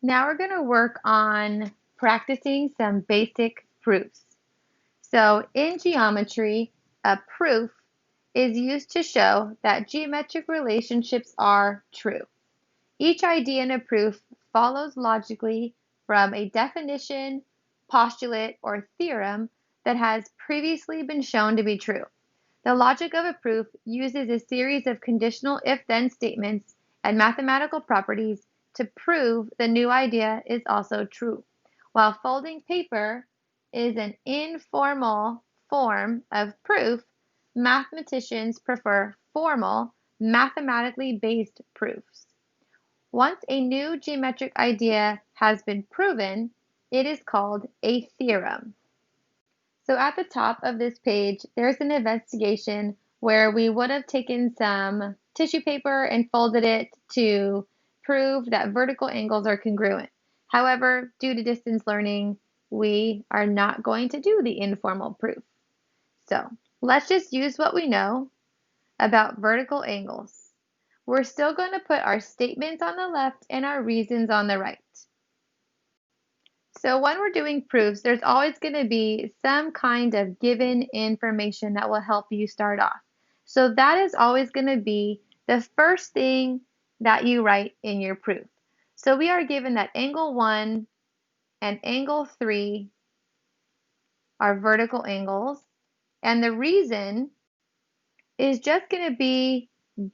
Now we're going to work on practicing some basic proofs. So in geometry, a proof is used to show that geometric relationships are true. Each idea in a proof follows logically from a definition, postulate, or theorem that has previously been shown to be true. The logic of a proof uses a series of conditional if-then statements and mathematical properties to prove the new idea is also true. While folding paper is an informal form of proof, mathematicians prefer formal, mathematically based proofs. Once a new geometric idea has been proven, it is called a theorem. So at the top of this page, there's an investigation where we would have taken some tissue paper and folded it to prove that vertical angles are congruent. However, due to distance learning, we are not going to do the informal proof. So let's just use what we know about vertical angles. We're still going to put our statements on the left and our reasons on the right. So when we're doing proofs, there's always going to be some kind of given information that will help you start off. So that is always going to be the first thing that you write in your proof. So we are given that angle 1 and angle 3 are vertical angles, and the reason is just going to be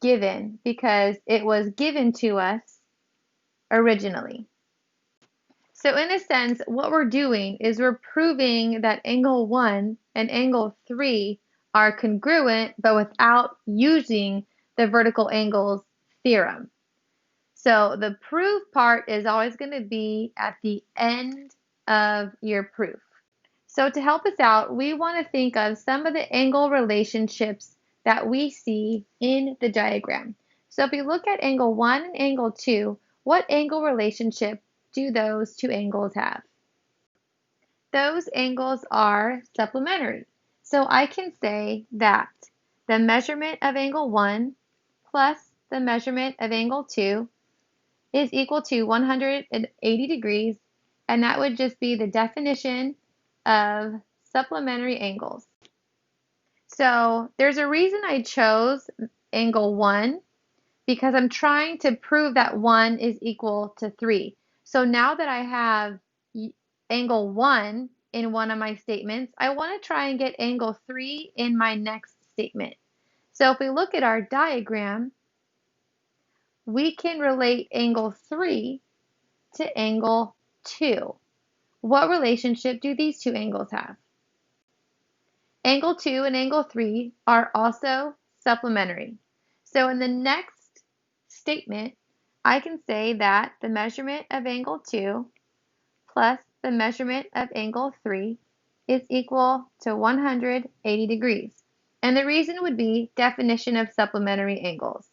given because it was given to us originally. So in a sense, what we're doing is we're proving that angle 1 and angle 3 are congruent, but without using the vertical angles theorem. So the proof part is always going to be at the end of your proof. So to help us out, we want to think of some of the angle relationships that we see in the diagram. So if we look at angle 1 and angle 2, what angle relationship do those two angles have? Those angles are supplementary. So I can say that the measurement of angle 1 plus the measurement of angle 2 is equal to 180 degrees, and that would just be the definition of supplementary angles. So there's a reason I chose angle 1 because I'm trying to prove that 1 is equal to 3. So now that I have angle 1 in one of my statements, I want to try and get angle 3 in my next statement. So if we look at our diagram, we can relate angle 3 to angle 2. What relationship do these two angles have? Angle 2 and angle 3 are also supplementary. So in the next statement, I can say that the measurement of angle 2 plus the measurement of angle 3 is equal to 180 degrees. And the reason would be definition of supplementary angles.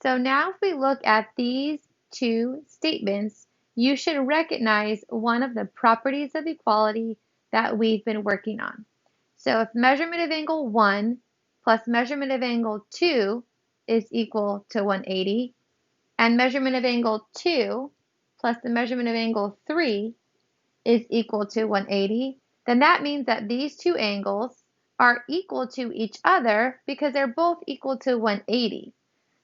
So now if we look at these two statements, you should recognize one of the properties of equality that we've been working on. So if measurement of angle 1 plus measurement of angle 2 is equal to 180, and measurement of angle 2 plus the measurement of angle 3 is equal to 180, then that means that these two angles are equal to each other because they're both equal to 180.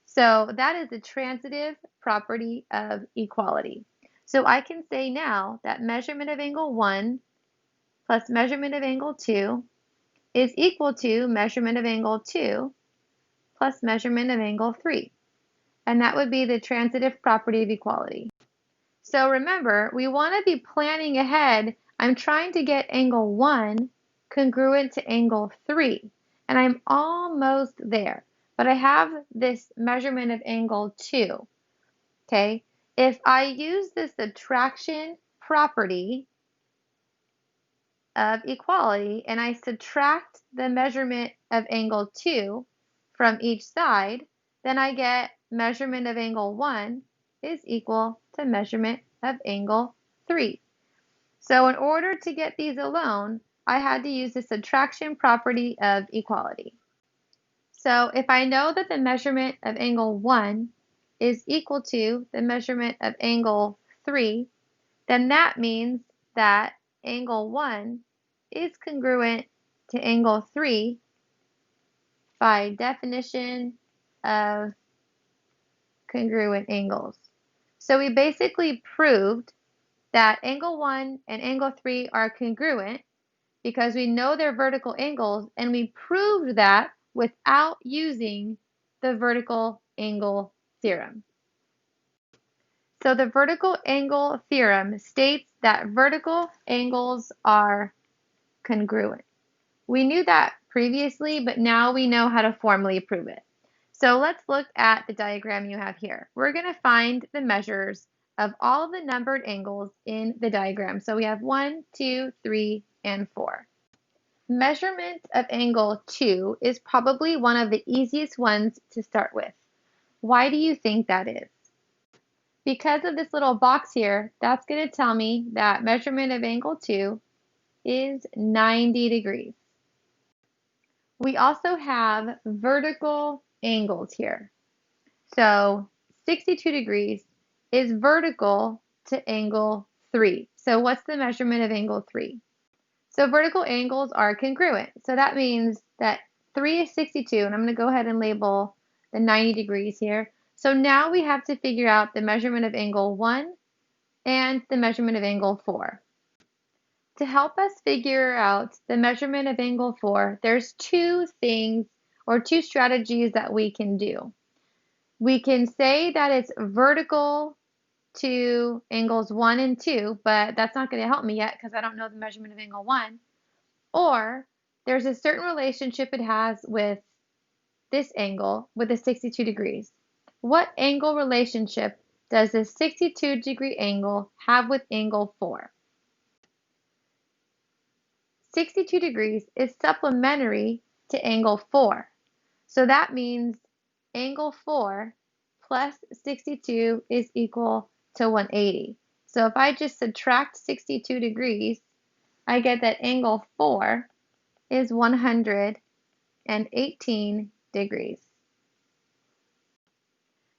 So that is the transitive property of equality. So I can say now that measurement of angle 1 plus measurement of angle 2 is equal to measurement of angle 2 plus measurement of angle 3. And that would be the transitive property of equality. So remember, we want to be planning ahead. I'm trying to get angle 1 congruent to angle 3, and I'm almost there. But I have this measurement of angle 2. Okay, if I use the subtraction property of equality and I subtract the measurement of angle 2 from each side, then I get measurement of angle 1 is equal to measurement of angle 3. So in order to get these alone, I had to use the subtraction property of equality. So if I know that the measurement of angle 1 is equal to the measurement of angle 3, then that means that angle 1 is congruent to angle 3 by definition of congruent angles. So we basically proved that angle 1 and angle 3 are congruent because we know they're vertical angles, and we proved that without using the vertical angle theorem. So the vertical angle theorem states that vertical angles are congruent. We knew that previously, but now we know how to formally prove it. So let's look at the diagram you have here. We're going to find the measures of all of the numbered angles in the diagram. So we have 1, 2, 3, and 4. Measurement of angle 2 is probably one of the easiest ones to start with. Why do you think that is? Because of this little box here, that's going to tell me that measurement of angle 2 is 90 degrees. We also have vertical angles here. So 62 degrees is vertical to angle 3. So what's the measurement of angle 3? So vertical angles are congruent. So that means that 3 is 62, and I'm going to go ahead and label the 90 degrees here. So now we have to figure out the measurement of angle 1 and the measurement of angle 4. To help us figure out the measurement of angle 4, there's two things or two strategies that we can do. We can say that it's vertical to angles 1 and 2, but that's not going to help me yet because I don't know the measurement of angle 1. Or there's a certain relationship it has with this angle, with the 62 degrees. What angle relationship does the 62-degree angle have with angle 4? 62 degrees is supplementary to angle 4. So that means angle 4 plus 62 is equal to 180. So if I just subtract 62 degrees, I get that angle 4 is 118 degrees.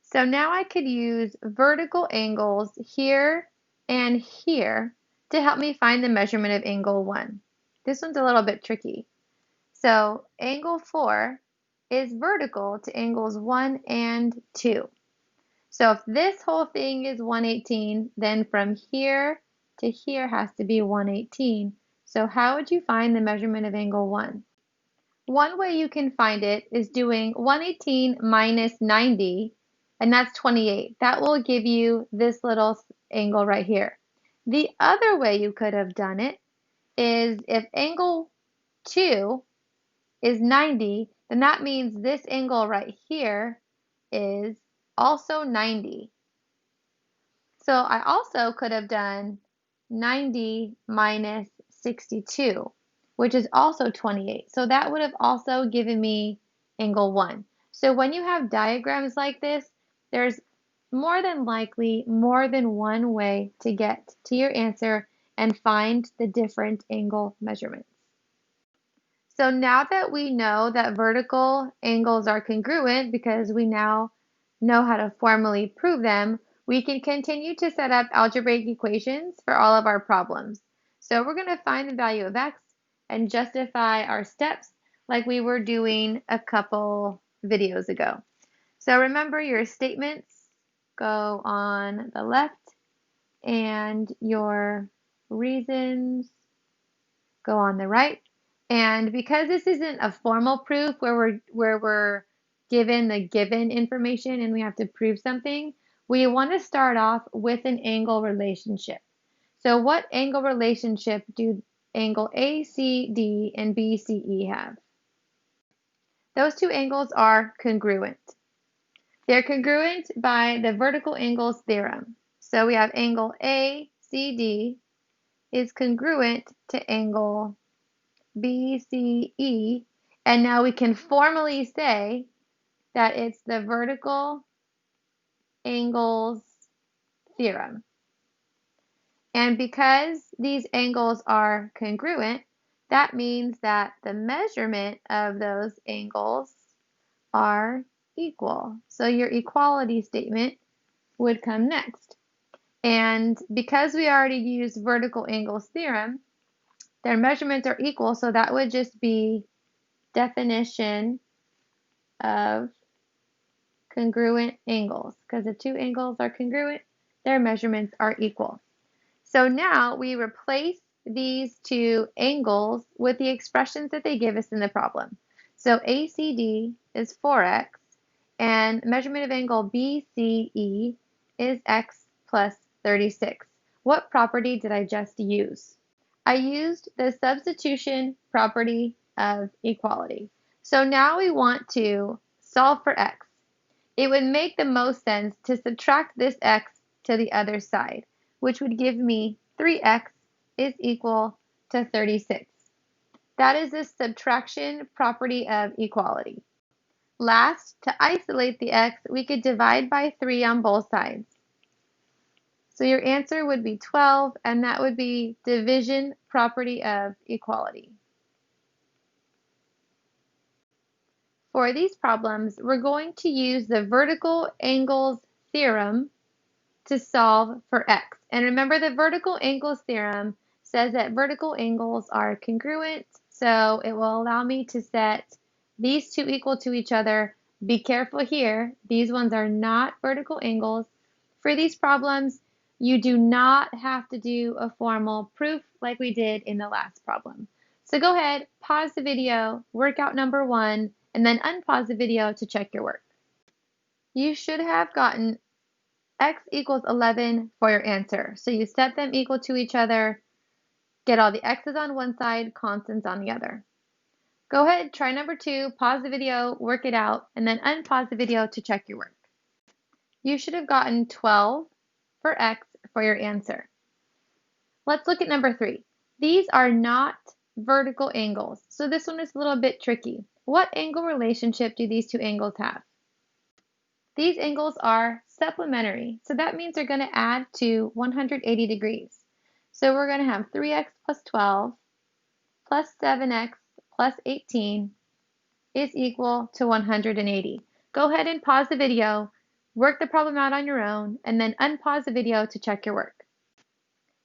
So now I could use vertical angles here and here to help me find the measurement of angle 1. This one's a little bit tricky. So angle 4 is vertical to angles 1 and 2. So if this whole thing is 118, then from here to here has to be 118. So how would you find the measurement of angle 1? One way you can find it is doing 118 minus 90, and that's 28. That will give you this little angle right here. The other way you could have done it is if angle 2 is 90, then that means this angle right here is also 90. So I also could have done 90 minus 62, which is also 28. So that would have also given me angle 1. So when you have diagrams like this, there's more than likely more than one way to get to your answer and find the different angle measurements. So now that we know that vertical angles are congruent because we now know how to formally prove them, we can continue to set up algebraic equations for all of our problems. So we're going to find the value of x and justify our steps like we were doing a couple videos ago. So remember, your statements go on the left and your reasons go on the right. And because this isn't a formal proof where we're given the given information and we have to prove something, we want to start off with an angle relationship. So what angle relationship do angle ACD and BCE have? Those two angles are congruent. They're congruent by the vertical angles theorem. So we have angle ACD is congruent to angle BCE, and now we can formally say that it's the vertical angles theorem. And because these angles are congruent, that means that the measurement of those angles are equal. So your equality statement would come next. And because we already used vertical angles theorem, their measurements are equal, so that would just be definition of congruent angles. Because the two angles are congruent, their measurements are equal. So now we replace these two angles with the expressions that they give us in the problem. So ACD is 4x, and measurement of angle BCE is x plus 36. What property did I just use? I used the substitution property of equality. So now we want to solve for x. It would make the most sense to subtract this x to the other side, which would give me 3x is equal to 36. That is the subtraction property of equality. Last, to isolate the x, we could divide by 3 on both sides. So your answer would be 12, and that would be division property of equality. For these problems, we're going to use the vertical angles theorem to solve for x. And remember, the vertical angles theorem says that vertical angles are congruent, so it will allow me to set these two equal to each other. Be careful here, these ones are not vertical angles. For these problems, you do not have to do a formal proof like we did in the last problem. So go ahead, pause the video, work out number 1, and then unpause the video to check your work. You should have gotten x equals 11 for your answer. So you set them equal to each other, get all the x's on one side, constants on the other. Go ahead, try number 2, pause the video, work it out, and then unpause the video to check your work. You should have gotten 12 for x for your answer. Let's look at number 3. These are not vertical angles, so this one is a little bit tricky. What angle relationship do these two angles have? These angles are supplementary, so that means they're going to add to 180 degrees. So we're going to have 3x plus 12 plus 7x plus 18 is equal to 180. Go ahead and pause the video, work the problem out on your own, and then unpause the video to check your work.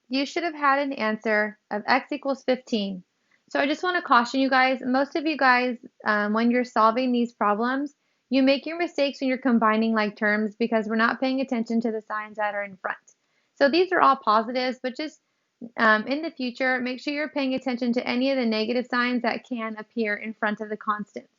You should have had an answer of x equals 15. So I just want to caution you guys, most of you guys, when you're solving these problems, you make your mistakes when you're combining like terms because we're not paying attention to the signs that are in front. So these are all positives, but just in the future, make sure you're paying attention to any of the negative signs that can appear in front of the constants.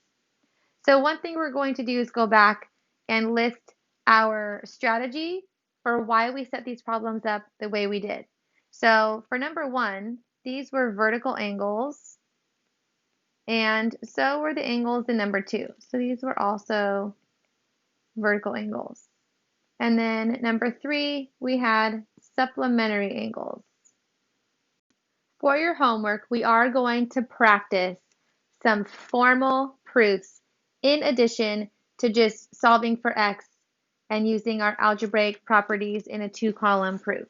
So one thing we're going to do is go back and list our strategy for why we set these problems up the way we did. So for number 1, these were vertical angles, and so were the angles in number 2. So these were also vertical angles. And then number 3, we had supplementary angles. For your homework, we are going to practice some formal proofs in addition to just solving for x and using our algebraic properties in a 2-column proof.